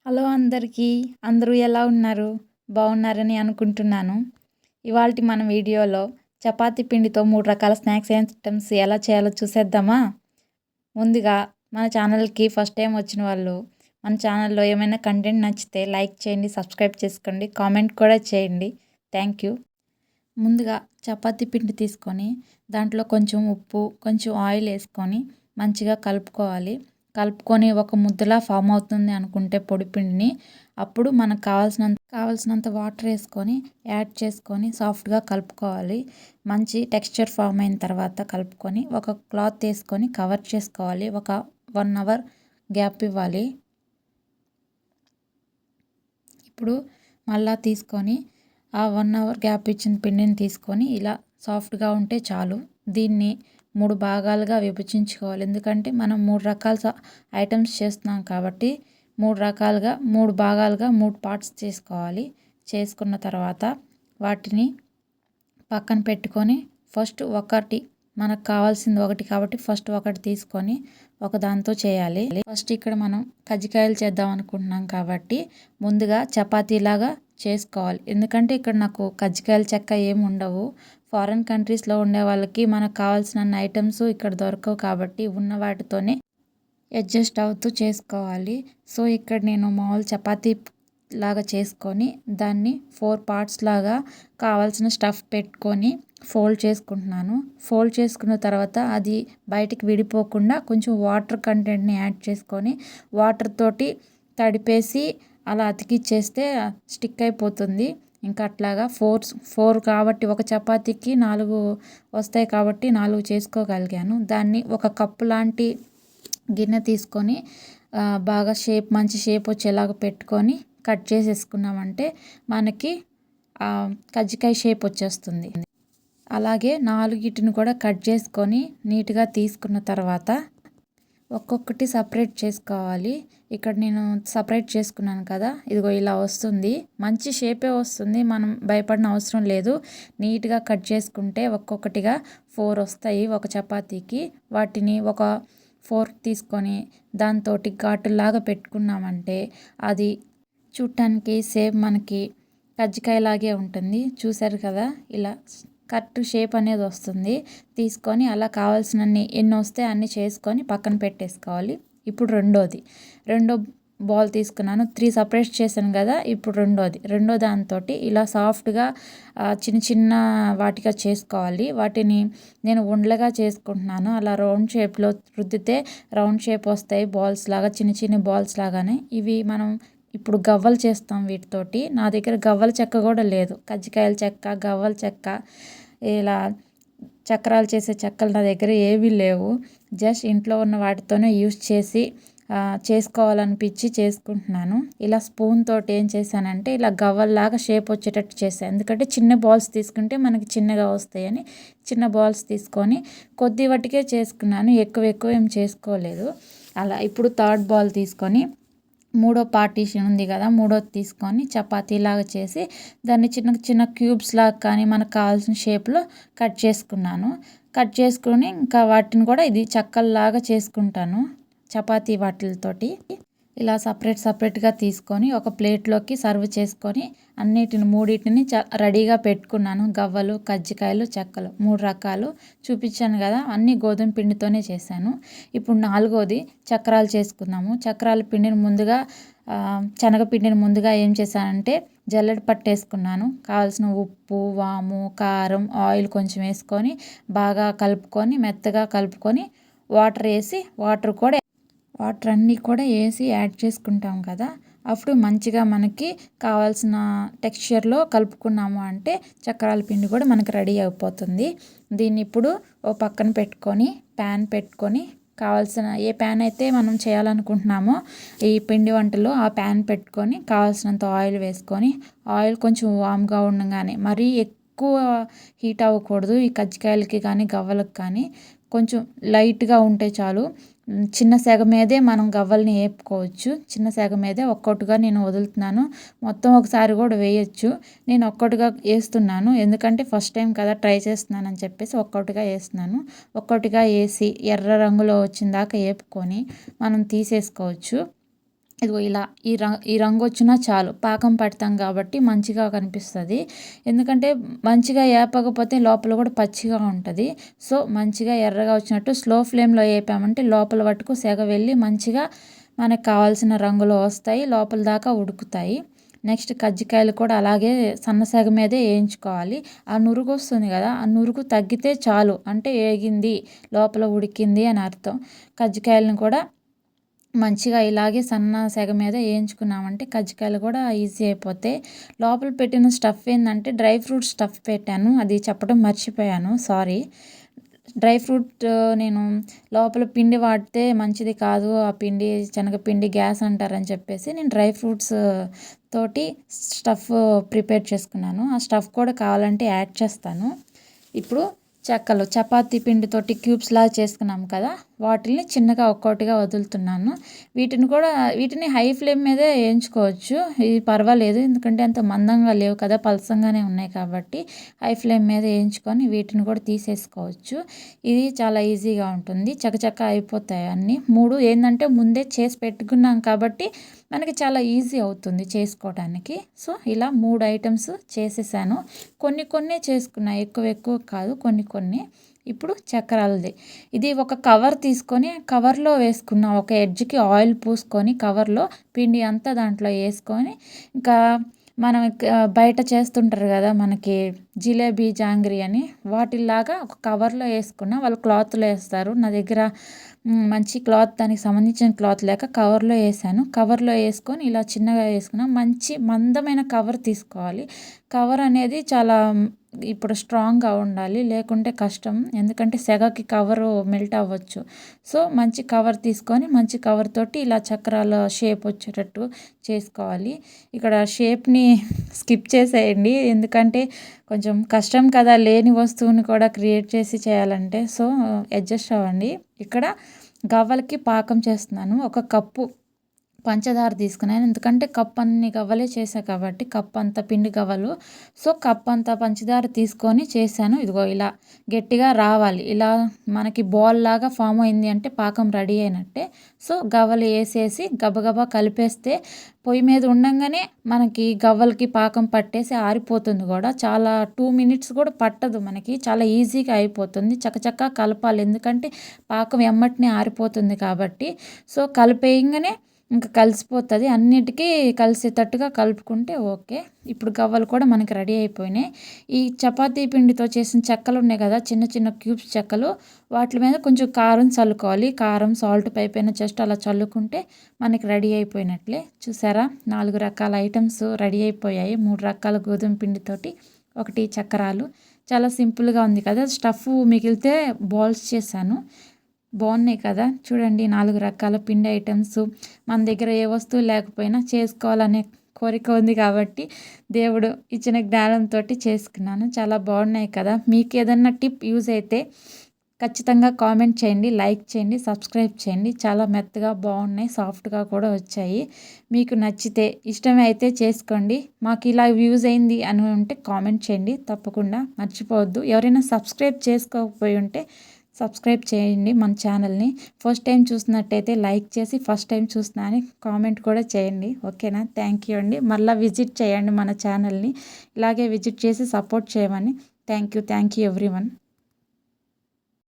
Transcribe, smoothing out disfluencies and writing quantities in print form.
Hello అందరికీ. అందరూ ఎలా ఉన్నారు? బాగున్నారని అనుకుంటున్నాను. ఇవాల్టి మన వీడియోలో చపాతీ పిండితో 3 రకాల స్నాక్స్ ఐటమ్స్ ఎలా చేయాలో చూసేద్దామా? ముందుగా మన ఛానల్‌కి ఫస్ట్ టైం వచ్చిన వాళ్ళు మన ఛానల్‌లో ఏమైనా కంటెంట్ నచ్చితే లైక్ చేయండి, సబ్స్క్రైబ్ చేసుకోండి, కామెంట్ కూడా చేయండి. Thank you. ముందుగా చపాతీ పిండి తీసుకొని దాంట్లో కొంచెం ఉప్పు, కొంచెం ఆయిల్ వేసుకొని మంచిగా కలుపుకొని ఒక ముద్దలా ఫామ్ అవుతుంది అనుకుంటే పొడి పిండిని అప్పుడు మనకు కావాల్సినంత వాటర్ వేసుకొని యాడ్ చేసుకొని సాఫ్ట్గా కలుపుకోవాలి. మంచి టెక్స్చర్ ఫామ్ అయిన తర్వాత కలుపుకొని ఒక క్లాత్ వేసుకొని కవర్ చేసుకోవాలి. ఒక 1 అవర్ గ్యాప్ ఇవ్వాలి. ఇప్పుడు మళ్ళా తీసుకొని ఆ 1 అవర్ గ్యాప్ ఇచ్చిన పిండిని తీసుకొని ఇలా సాఫ్ట్గా ఉంటే చాలు. దీన్ని 3 భాగాలుగా విభజించుకోవాలి. ఎందుకంటే మనం 3 రకాల ఐటమ్స్ చేస్తున్నాం కాబట్టి 3 భాగాలుగా 3 పార్ట్స్ చేసుకోవాలి. చేసుకున్న తర్వాత వాటిని పక్కన పెట్టుకొని ఫస్ట్ మనకు కావాల్సింది ఒకటి కాబట్టి ఫస్ట్ ఒకటి తీసుకొని ఒక దాంతో చేయాలి. ఫస్ట్ ఇక్కడ మనం కజ్జికాయలు చేద్దాం అనుకుంటున్నాం కాబట్టి ముందుగా చపాతీలాగా చేసుకోవాలి. ఎందుకంటే ఇక్కడ నాకు కజ్జికాయల చెక్క ఏమి ఉండవు. ఫారిన్ కంట్రీస్లో ఉండే వాళ్ళకి మనకు కావాల్సిన ఐటమ్స్ ఇక్కడ దొరకవు కాబట్టి ఉన్న వాటితోనే అడ్జస్ట్ అవుతూ చేసుకోవాలి. సో ఇక్కడ నేను మామూలు చపాతీ లాగా చేసుకొని దాన్ని 4 పార్ట్స్ లాగా కావాల్సిన స్టఫ్ పెట్టుకొని ఫోల్డ్ చేసుకుంటున్నాను. ఫోల్డ్ చేసుకున్న తర్వాత అది బయటికి విడిపోకుండా కొంచెం వాటర్ కంటెంట్ని యాడ్ చేసుకొని వాటర్ తోటి తడిపేసి అలా అతికిచ్చేస్తే స్టిక్ అయిపోతుంది. ఇంకా అట్లాగా 4 కాబట్టి ఒక చపాతీకి 4 వస్తాయి కాబట్టి 4 చేసుకోగలిగాను. దాన్ని ఒక కప్పు లాంటి గిన్నె తీసుకొని బాగా మంచి షేప్ వచ్చేలాగా పెట్టుకొని కట్ చేసేసుకున్నామంటే మనకి కజ్జికాయ షేప్ వచ్చేస్తుంది. అలాగే 4 కూడా కట్ చేసుకొని నీట్గా తీసుకున్న తర్వాత ఒక్కొక్కటి సపరేట్ చేసుకోవాలి. ఇక్కడ నేను సపరేట్ చేసుకున్నాను కదా, ఇదిగో ఇలా వస్తుంది. మంచి షేపే వస్తుంది, మనం భయపడిన అవసరం లేదు. నీట్గా కట్ చేసుకుంటే ఒక్కొక్కటిగా 4 వస్తాయి ఒక చపాతీకి. వాటిని ఒక ఫోర్క్ తీసుకొని దాంతో ఘాటులాగా పెట్టుకున్నామంటే అది చూడటానికి సేమ్ మనకి కజ్జికాయలాగే ఉంటుంది. చూసారు కదా, ఇలా కరెక్ట్ షేప్ అనేది వస్తుంది. తీసుకొని అలా కావాల్సినన్ని ఎన్ని వస్తే అన్ని చేసుకొని పక్కన పెట్టేసుకోవాలి. ఇప్పుడు రెండో బాల్ తీసుకున్నాను. 3 సపరేట్ చేశాను కదా, ఇప్పుడు రెండో దాంతో ఇలా సాఫ్ట్గా చిన్న వాటిగా చేసుకోవాలి. వాటిని నేను ఉండలుగా చేసుకుంటున్నాను. అలా రౌండ్ షేప్లో రుద్దితే రౌండ్ షేప్ వస్తాయి, బాల్స్ లాగా, చిన్న బాల్స్ లాగానే. ఇవి మనం ఇప్పుడు గవ్వలు చేస్తాం వీటితోటి. నా దగ్గర గవ్వల చెక్క కూడా లేదు. కజ్జికాయల చెక్క, గవ్వల చెక్క, ఇలా చక్రాలు చేసే చెక్కలు నా దగ్గర ఏవీ లేవు. జస్ట్ ఇంట్లో ఉన్న వాటితోనే యూస్ చేసి చేసుకోవాలనిపించి చేసుకుంటున్నాను. ఇలా స్పూన్ తోటి ఏం చేశానంటే ఇలా గవ్వల్లాగా షేప్ వచ్చేటట్టు చేశాను. ఎందుకంటే చిన్న బాల్స్ తీసుకుంటే మనకి చిన్నగా వస్తాయని చిన్న బాల్స్ తీసుకొని కొద్ది వాటికే చేసుకున్నాను. ఎక్కువ ఏం చేసుకోలేదు. అలా ఇప్పుడు థర్డ్ బాల్ తీసుకొని మూడో పార్టీషన్ ఉంది కదా, మూడోది తీసుకొని చపాతీలాగా చేసి దాన్ని చిన్న క్యూబ్స్ లాగా కానీ మనకు కావాల్సిన షేప్లో కట్ చేసుకుని ఇంకా వాటిని కూడా ఇది చెక్కల్లాగా చేసుకుంటాను చపాతీ వాటితోటి. ఇలా సపరేట్గా తీసుకొని ఒక ప్లేట్లోకి సర్వ్ చేసుకొని మూడింటిని రెడీగా పెట్టుకున్నాను. గవ్వలు, కజ్జికాయలు, చెక్కలు 3 రకాలు చూపించాను కదా, అన్నీ గోధుమ పిండితోనే చేశాను. ఇప్పుడు 4వది చక్రాలు చేసుకుందాము. చక్రాల పిండిని ముందుగా శనగపిండిని ముందుగా ఏం చేశానంటే జల్లెడ పట్టేసుకున్నాను. కావాల్సిన ఉప్పు, వాము, కారం, ఆయిల్ కొంచెం వేసుకొని బాగా కలుపుకొని మెత్తగా కలుపుకొని వాటర్ అన్నీ కూడా వేసి యాడ్ చేసుకుంటాం కదా, అప్పుడు మంచిగా మనకి కావాల్సిన టెక్స్చర్లో కలుపుకున్నాము అంటే చక్రాల పిండి కూడా మనకి రెడీ అయిపోతుంది. దీన్ని ఇప్పుడు ఓ పక్కన పెట్టుకొని ప్యాన్ పెట్టుకొని కావాల్సిన ఏ ప్యాన్ అయితే మనం చేయాలనుకుంటున్నామో ఈ పిండి వంటలో ఆ ప్యాన్ పెట్టుకొని కావాల్సినంత ఆయిల్ వేసుకొని ఆయిల్ కొంచెం వామ్గా ఉండగానే మరీ ఎక్కువ హీట్ అవ్వకూడదు. ఈ కజ్జికాయలకి కానీ గవ్వలకు కానీ కొంచెం లైట్గా ఉంటే చాలు. చిన్న సెగ మీదే మనం గవ్వల్ని వేపుకోవచ్చు. చిన్న సెగ మీదే ఒక్కొక్కటిగా నేను వదులుతున్నాను. మొత్తం ఒకసారి కూడా వేయచ్చు. నేను ఒక్కొక్కటిగా వేస్తున్నాను, ఎందుకంటే ఫస్ట్ టైం కదా ట్రై చేస్తున్నానని చెప్పేసి ఒక్కొక్కటిగా వేస్తున్నాను. ఒక్కొక్కటిగా వేసి ఎర్ర రంగులో వచ్చిన దాకా వేపుకొని మనం తీసేసుకోవచ్చు. ఇదిగో ఇలా ఈ రంగు వచ్చినా చాలు, పాకం పడతాం కాబట్టి మంచిగా కనిపిస్తుంది. ఎందుకంటే మంచిగా ఏపకపోతే లోపల కూడా పచ్చిగా ఉంటుంది. సో మంచిగా ఎర్రగా వచ్చినట్టు స్లో ఫ్లేమ్లో వేపామంటే లోపల వట్టుకు సెగ వెళ్ళి మంచిగా మనకు కావాల్సిన రంగులో వస్తాయి, లోపల దాకా ఉడుకుతాయి. నెక్స్ట్ కజ్జికాయలు కూడా అలాగే సన్నసెగ మీదే వేయించుకోవాలి. ఆ నురుగు వస్తుంది కదా, ఆ నురుగు తగ్గితే చాలు, అంటే వేగింది, లోపల ఉడికింది అని అర్థం. కజ్జికాయలను కూడా మంచిగా ఇలాగే సన్న సెగ మీద వేయించుకున్నామంటే కజ్జికాయలు కూడా ఈజీ అయిపోతాయి. లోపల పెట్టిన స్టఫ్ ఏంటంటే డ్రై ఫ్రూట్ స్టఫ్ పెట్టాను, అది చెప్పడం మర్చిపోయాను, సారీ. డ్రై ఫ్రూట్ నేను లోపల పిండి వాడితే మంచిది కాదు, ఆ పిండి శనగపిండి గ్యాస్ అంటారని చెప్పేసి నేను డ్రై ఫ్రూట్స్ తోటి స్టఫ్ ప్రిపేర్ చేసుకున్నాను. ఆ స్టఫ్ కూడా కావాలంటే యాడ్ చేస్తాను. ఇప్పుడు చెక్కలు చపాతీ పిండితోటి క్యూబ్స్లా చేసుకున్నాం కదా, వాటిని చిన్నగా ఒక్కొక్కటిగా వదులుతున్నాను. వీటిని హై ఫ్లేమ్ మీదే వేయించుకోవచ్చు, ఇది పర్వాలేదు, ఎందుకంటే అంత మందంగా లేవు కదా, పలసంగానే ఉన్నాయి కాబట్టి హై ఫ్లేమ్ మీద వేయించుకొని వీటిని కూడా తీసేసుకోవచ్చు. ఇది చాలా ఈజీగా ఉంటుంది, చకచక అయిపోతాయి అన్నీ. 3 ఏంటంటే ముందే చేసి పెట్టుకున్నాం కాబట్టి మనకి చాలా ఈజీ అవుతుంది చేసుకోవడానికి. సో ఇలా 3 ఐటమ్స్ చేసేసాను. కొన్ని చేసుకున్నా, ఎక్కువ కాదు, కొన్ని. ఇప్పుడు చక్రాలది ఇది ఒక కవర్ తీసుకొని కవర్లో వేసుకున్న, ఒక ఎడ్జ్కి ఆయిల్ పూసుకొని కవర్లో పిండి అంతా దాంట్లో వేసుకొని, ఇంకా మనం బయట చేస్తుంటారు కదా మనకి జిలేబీ జాంగ్రీ అని, వాటిలాగా ఒక కవర్లో వేసుకున్న, వాళ్ళు క్లాత్లో వేస్తారు, నా దగ్గర మంచి క్లాత్, దానికి సంబంధించిన క్లాత్ లేక కవర్లో వేసాను. కవర్లో వేసుకొని ఇలా చిన్నగా వేసుకున్నాం. మంచి మందమైన కవర్ తీసుకోవాలి. కవర్ అనేది చాలా ఇప్పుడు స్ట్రాంగ్గా ఉండాలి, లేకుంటే కష్టం, ఎందుకంటే సెగకి కవరు మెల్ట్ అవ్వచ్చు. సో మంచి కవర్ తీసుకొని మంచి కవర్ తోటి ఇలా చక్రాల షేప్ వచ్చేటట్టు చేసుకోవాలి. ఇక్కడ షేప్ని స్కిప్ చేసేయండి, ఎందుకంటే కొంచెం కష్టం కదా లేని వస్తువుని కూడా క్రియేట్ చేసి చేయాలంటే. సో అడ్జస్ట్ అవ్వండి. ఇక్కడ గవ్వలకి పాకం చేస్తున్నాను. 1 కప్పు పంచదార తీసుకున్నాను, ఎందుకంటే కప్ అన్ని గవ్వలే చేసా కాబట్టి కప్ అంత పిండి గవ్వలు. సో కప్ అంత పంచదార తీసుకొని చేశాను. ఇదిగో ఇలా గట్టిగా రావాలి, ఇలా మనకి బాల్ లాగా ఫామ్ అయింది అంటే పాకం రెడీ అయినట్టే. సో గవ్వలు వేసేసి గబగబా కలిపేస్తే పొయ్యి మీద ఉండంగానే మనకి గవ్వలకి పాకం పట్టేసి ఆరిపోతుంది కూడా. చాలా 2 మినిట్స్ కూడా పట్టదు మనకి, చాలా ఈజీగా అయిపోతుంది. చకచకా కలపాలి, ఎందుకంటే పాకం ఎమ్మటినే ఆరిపోతుంది కాబట్టి. సో కలిపేయంగానే ఇంకా కలిసిపోతుంది, అన్నిటికీ కలిసేటట్టుగా కలుపుకుంటే ఓకే. ఇప్పుడు గవ్వలు కూడా మనకి రెడీ అయిపోయినాయి. ఈ చపాతీ పిండితో చేసిన చెక్కలు ఉన్నాయి కదా, చిన్న క్యూబ్స్ చెక్కలు, వాటి మీద కొంచెం కారం చల్లుకోవాలి. కారం సాల్ట్ పైపైన జస్ట్ అలా చల్లుకుంటే మనకి రెడీ అయిపోయినట్లే. చూసారా, 4 రకాల ఐటమ్స్ రెడీ అయిపోయాయి. 3 రకాల గోధుమ పిండితోటి, 1 చక్రాలు. చాలా సింపుల్గా ఉంది కదా. స్టఫ్ మిగిలితే బాల్స్ చేశాను, బాగున్నాయి కదా. చూడండి, 4 రకాల పిండి ఐటమ్స్. మన దగ్గర ఏ వస్తువు లేకపోయినా చేసుకోవాలనే కోరిక ఉంది కాబట్టి దేవుడు ఇచ్చిన జ్ఞానంతో చేసుకున్నాను. చాలా బాగున్నాయి కదా. మీకు ఏదన్నా టిప్ యూజ్ అయితే ఖచ్చితంగా కామెంట్ చేయండి, లైక్ చేయండి, సబ్స్క్రైబ్ చేయండి. చాలా మెత్తగా బాగున్నాయి, సాఫ్ట్గా కూడా వచ్చాయి. మీకు నచ్చితే ఇష్టమే అయితే చేసుకోండి. మాకు ఇలా యూజ్ అయింది అని ఉంటే కామెంట్ చేయండి, తప్పకుండా మర్చిపోవద్దు. ఎవరైనా సబ్స్క్రైబ్ చేసుకోకపోయి ఉంటే సబ్స్క్రైబ్ చేయండి మన ఛానల్ని. ఫస్ట్ టైం చూసినట్టయితే లైక్ చేసి ఫస్ట్ టైం చూస్తున్నా అని కామెంట్ కూడా చేయండి, ఓకేనా. థ్యాంక్ యూ అండి. మళ్ళీ విజిట్ చేయండి మన ఛానల్ని, ఇలాగే విజిట్ చేసి సపోర్ట్ చేయమని. Thank you everyone.